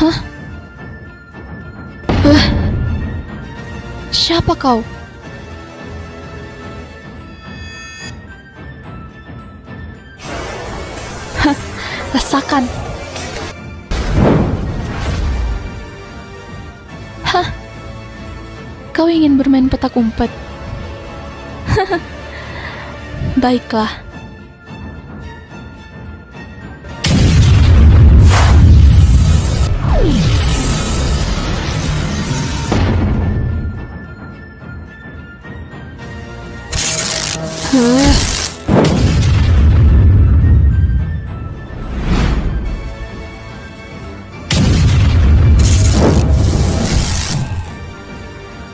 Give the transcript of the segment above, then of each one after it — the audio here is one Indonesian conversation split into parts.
Hah? Siapa kau? Hah, rasakan. Hah? Kau ingin bermain petak umpet? Baiklah.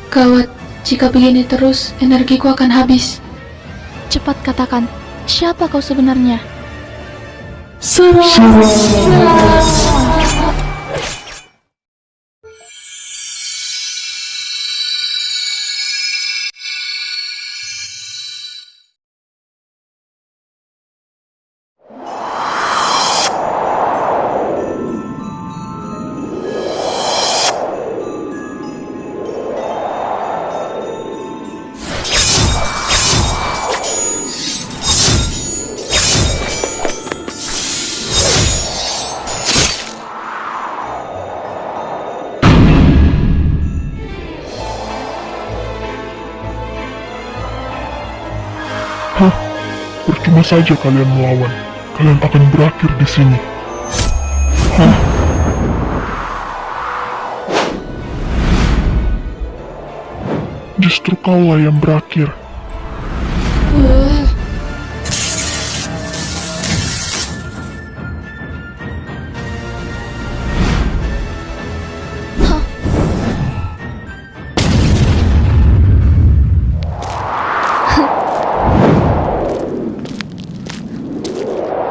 Gawat, jika begini terus, energiku akan habis. Cepat katakan, siapa kau sebenarnya? Hah? Percuma saja kalian melawan. Kalian akan berakhir di sini. Hah? Justru kaulah yang berakhir.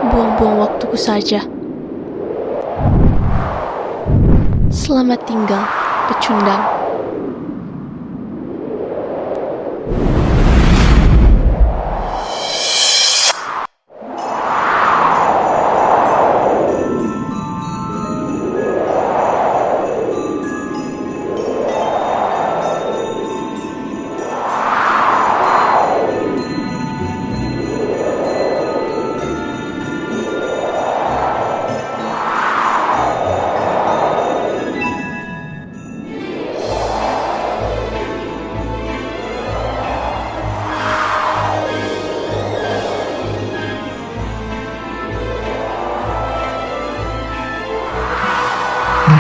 Buang-buang waktuku saja. Selamat tinggal, pecundang.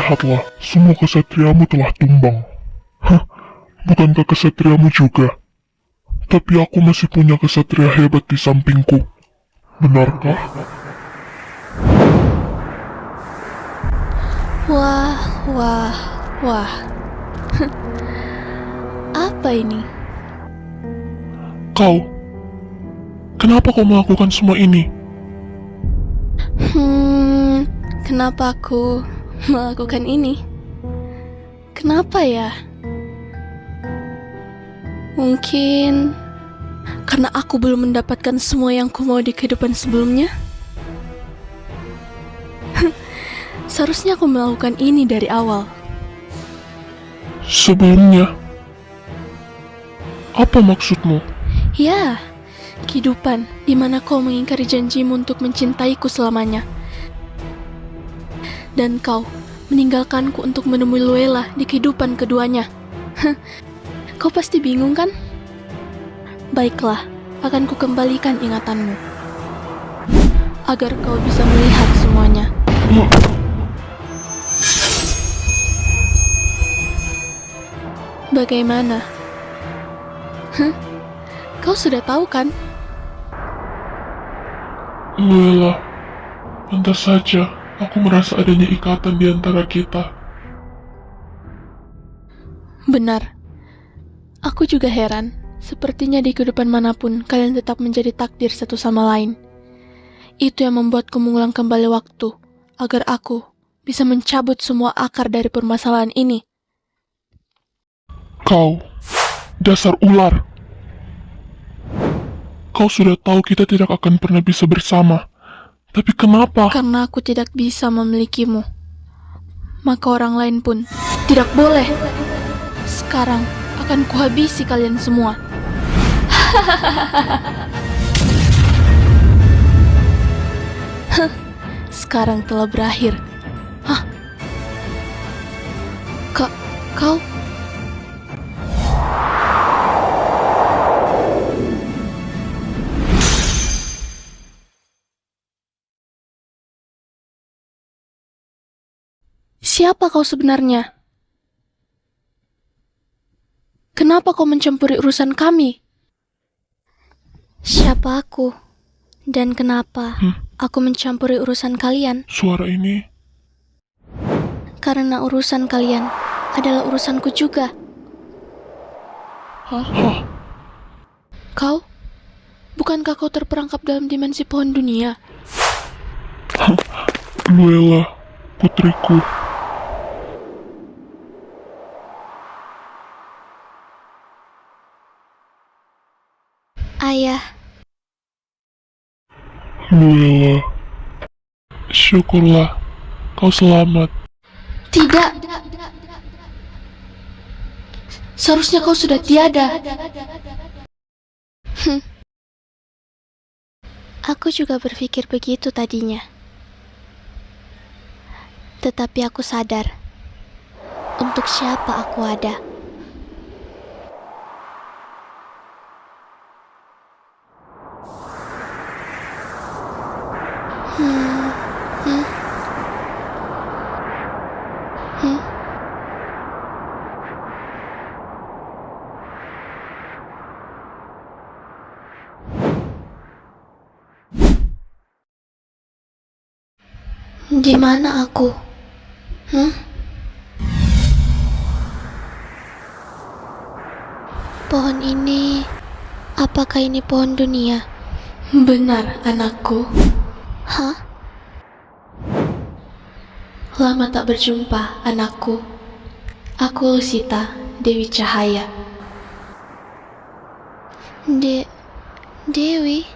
Lihatlah, semua kesatriamu telah tumbang. Hah? Bukankah kesatriamu juga? Tapi aku masih punya kesatria hebat di sampingku. Benarkah? Wah, wah, wah. Apa ini? Kau, kenapa kau melakukan semua ini? Kenapa aku melakukan ini? Kenapa ya? Mungkin karena aku belum mendapatkan semua yang ku mau di kehidupan sebelumnya. Seharusnya aku melakukan ini dari awal. Sebelumnya? Apa maksudmu? Ya, kehidupan di mana kau mengingkari janjimu untuk mencintaiku selamanya. Dan kau meninggalkanku untuk menemui Luella di kehidupan keduanya. Kau pasti bingung kan? Baiklah, akan kukembalikan ingatanmu agar kau bisa melihat semuanya. Bagaimana? Kau sudah tahu kan? Luella, pantas saja aku merasa adanya ikatan di antara kita. Benar. Aku juga heran. Sepertinya di kehidupan manapun kalian tetap menjadi takdir satu sama lain. Itu yang membuatku mengulang kembali waktu agar aku bisa mencabut semua akar dari permasalahan ini. Kau, dasar ular. Kau sudah tahu kita tidak akan pernah bisa bersama. Tapi kenapa? Karena aku tidak bisa memilikimu. maka orang lain pun tidak boleh. Sekarang akan kuhabisi kalian semua. Sekarang telah berakhir. Hah? Kau? Siapa kau sebenarnya? Kenapa kau mencampuri urusan kami? Siapa aku? Dan kenapa aku mencampuri urusan kalian? Suara ini... Karena urusan kalian adalah urusanku juga. Hah? Kau? Bukankah kau terperangkap dalam dimensi pohon dunia? Luella, putriku. Ayah, Luella, syukurlah kau selamat. Tidak. Seharusnya kau sudah tiada. aku juga berpikir begitu tadinya. Tetapi aku sadar, untuk siapa aku ada. Di mana aku? Pohon ini, apakah ini pohon dunia? Benar, anakku. Hah? Lama tak berjumpa, anakku. Aku Lusita, Dewi Cahaya. Dewi?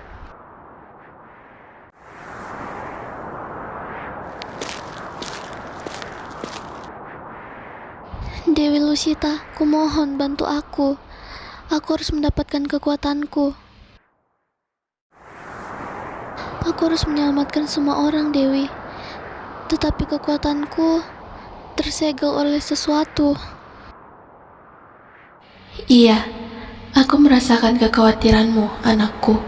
Dewi Lusita, kumohon bantu aku. Aku harus mendapatkan kekuatanku. Aku harus menyelamatkan semua orang, Dewi. Tetapi kekuatanku tersegel oleh sesuatu. Iya, aku merasakan kekhawatiranmu, anakku.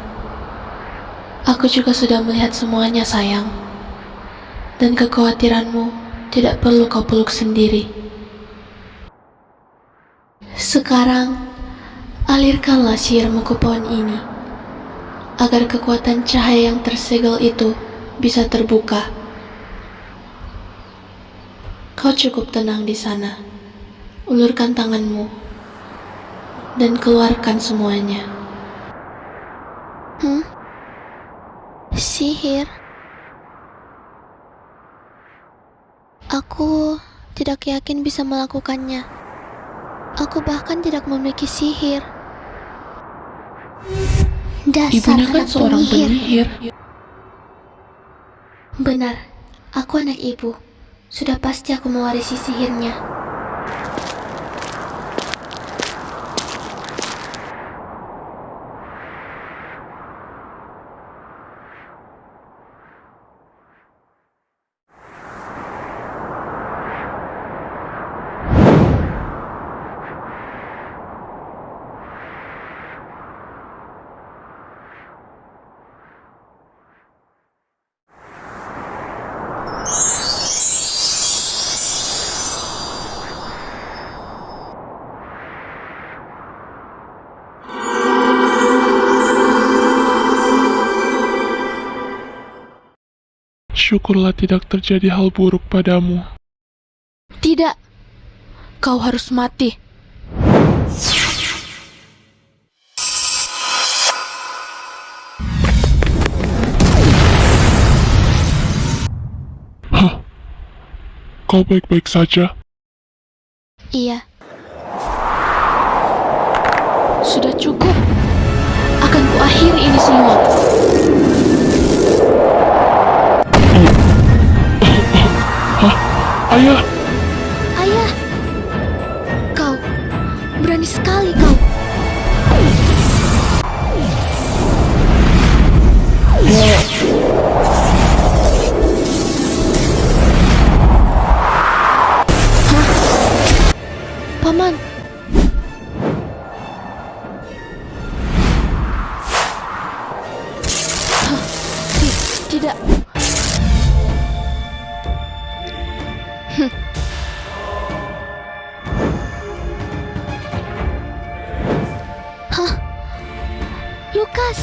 Aku juga sudah melihat semuanya, sayang. Dan kekhawatiranmu tidak perlu kau peluk sendiri. Sekarang, alirkanlah sihirmu ke pohon ini, agar kekuatan cahaya yang tersegel itu bisa terbuka. Kau cukup tenang di sana. Ulurkan tanganmu dan keluarkan semuanya. Sihir? Aku tidak yakin bisa melakukannya. Aku bahkan tidak memiliki sihir. Dasar Ibunya kan anak seorang penyihir. Benar, aku anak ibu. Sudah pasti aku mewarisi sihirnya. Syukurlah tidak terjadi hal buruk padamu. Tidak, kau harus mati. Kau baik-baik saja? Iya, Sudah cukup. Akan kuakhiri ini semua. Ayah! berani sekali kau. Paman. Tidak. Hah? Lukas.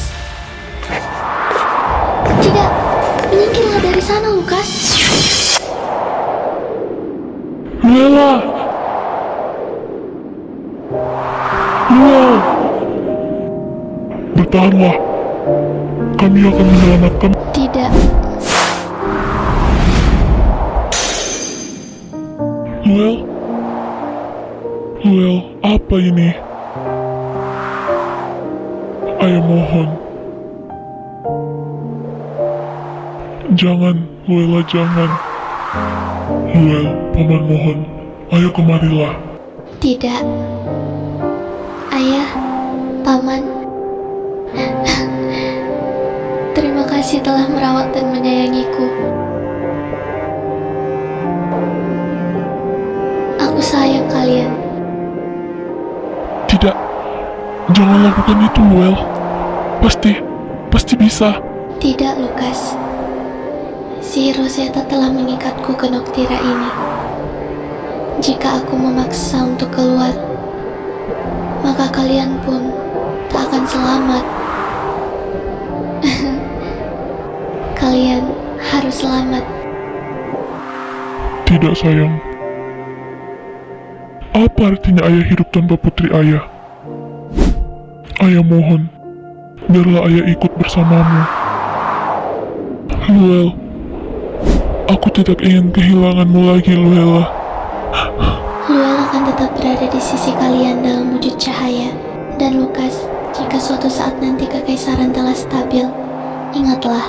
Tidak. Menyingkirlah dari sana, Lukas. Luella! Luel! Bertahanlah. Kami akan menyelamatkan. Tidak. Luel? Luel, apa ini? Ayah mohon. Jangan, Luella, jangan. Luel, paman mohon. Ayo kemarilah. Tidak. Ayah, paman. Terima kasih telah merawat dan menyayangiku. Aku sayang kalian. Tidak. Jangan lakukan itu, Luel. Pasti bisa. Tidak, Lukas. Si Rosetta telah mengikatku ke Noktira ini. Jika aku memaksa untuk keluar, maka kalian pun tak akan selamat. Kalian harus selamat. Tidak, sayang. Apa artinya ayah hidup tanpa putri ayah? Ayah mohon, biarlah ayah ikut bersamamu. Luel, aku tidak ingin kehilanganmu lagi, Luella. Luel akan tetap berada di sisi kalian dalam wujud cahaya. Dan Lukas, jika suatu saat nanti kekaisaran telah stabil, ingatlah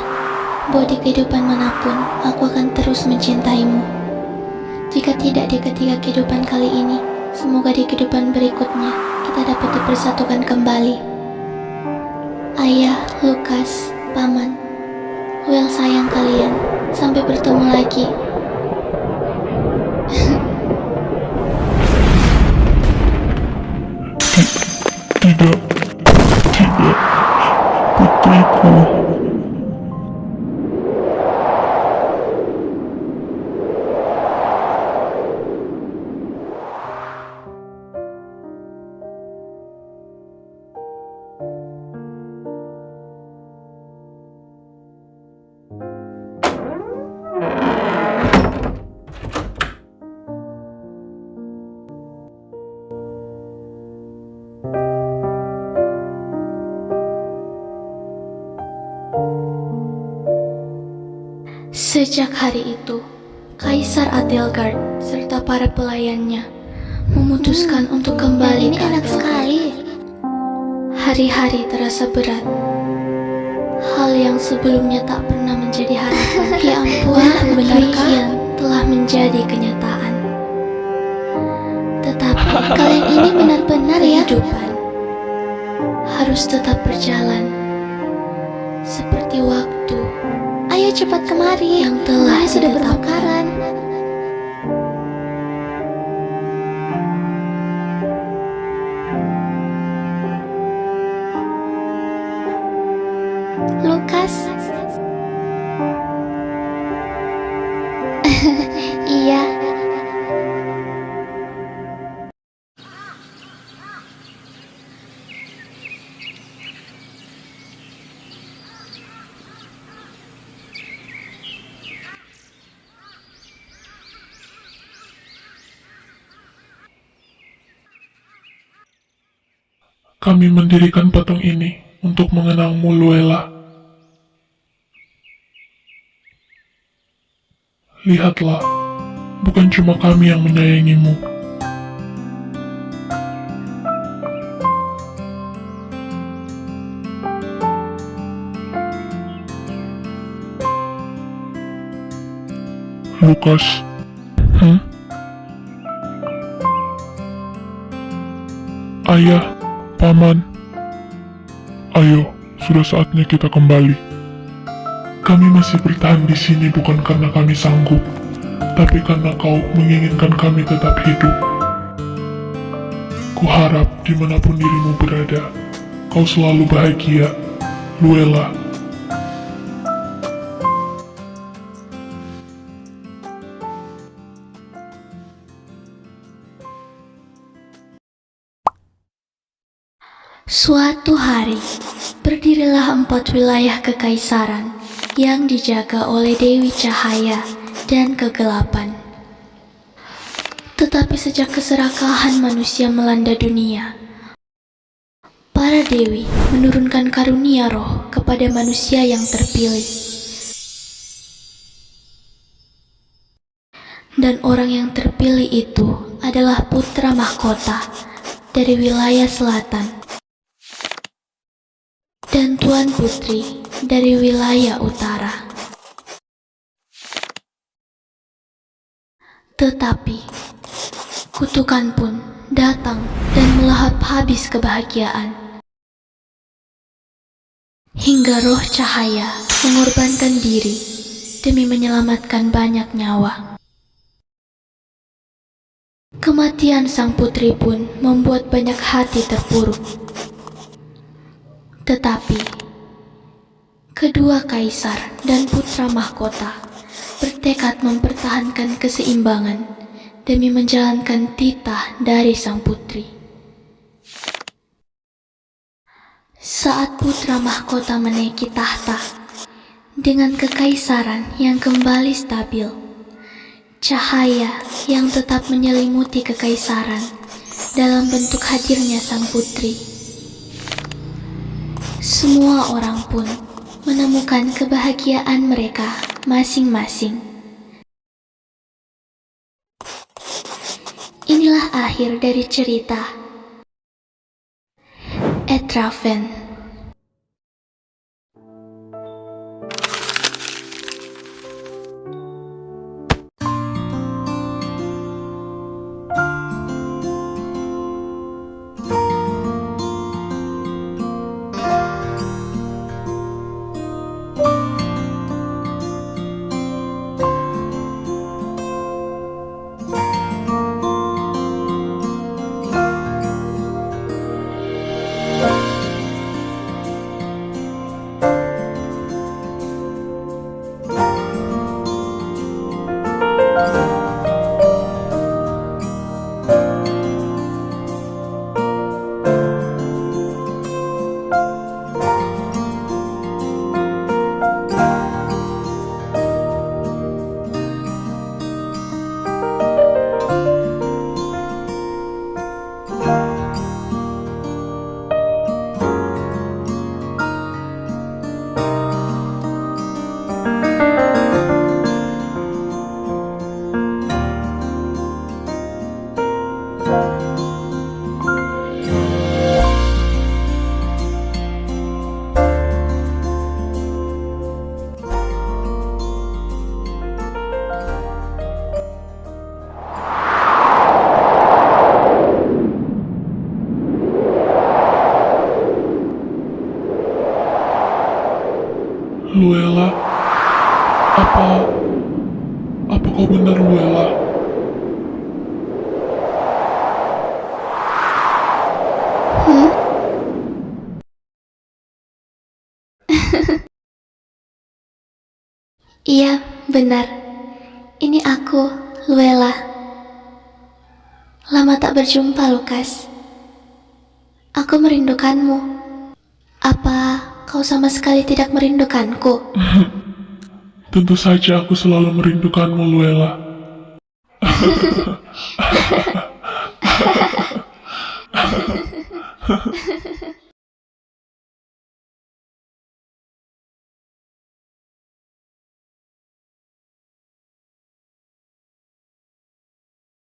bahwa di kehidupan manapun aku akan terus mencintaimu. Jika tidak di ketika kehidupan kali ini, semoga di kehidupan berikutnya kita dapat dipersatukan kembali. Ayah, Lukas, paman, Luel sayang kalian. Sampai bertemu lagi. Tidak, putriku. Sejak hari itu, Kaisar Adelgard serta para pelayannya memutuskan untuk kembali ke enak sekali. Hari-hari terasa berat. Hal yang sebelumnya tak pernah menjadi harapan. Ya ampun, benarkah telah menjadi kenyataan. Tetapi kalian ini benar-benar ya. Kehidupan harus tetap berjalan seperti waktu. Ayo cepat kemari, yang telah sudah bermekaran. Lukas. Iya. Kami mendirikan patung ini untuk mengenangmu, Luella. Lihatlah, bukan cuma kami yang menyayangimu. Lukas, Ayah, Paman, ayo, sudah saatnya kita kembali. Kami masih bertahan di sini bukan karena kami sanggup, tapi karena kau menginginkan kami tetap hidup. Kuharap dimanapun dirimu berada, kau selalu bahagia, Luella. Suatu hari, berdirilah 4 wilayah kekaisaran yang dijaga oleh Dewi Cahaya dan Kegelapan. Tetapi sejak keserakahan manusia melanda dunia, para dewi menurunkan karunia roh kepada manusia yang terpilih. Dan orang yang terpilih itu adalah putra mahkota dari wilayah selatan dan Tuan Putri dari wilayah utara. Tetapi, kutukan pun datang dan melahap habis kebahagiaan. Hingga roh cahaya mengorbankan diri demi menyelamatkan banyak nyawa. Kematian sang putri pun membuat banyak hati terpuruk. Tetapi, kedua kaisar dan putra mahkota bertekad mempertahankan keseimbangan demi menjalankan titah dari sang putri. Saat putra mahkota menaiki tahta dengan kekaisaran yang kembali stabil, cahaya yang tetap menyelimuti kekaisaran dalam bentuk hadirnya sang putri. Semua orang pun menemukan kebahagiaan mereka masing-masing. Inilah akhir dari cerita Etraven. Luella, apa kau benar, Luella? Iya, benar. Ini aku, Luella. Lama tak berjumpa, Lukas. Aku merindukanmu. Apa kau sama sekali tidak merindukanku? Tentu saja aku selalu merindukanmu, Luella.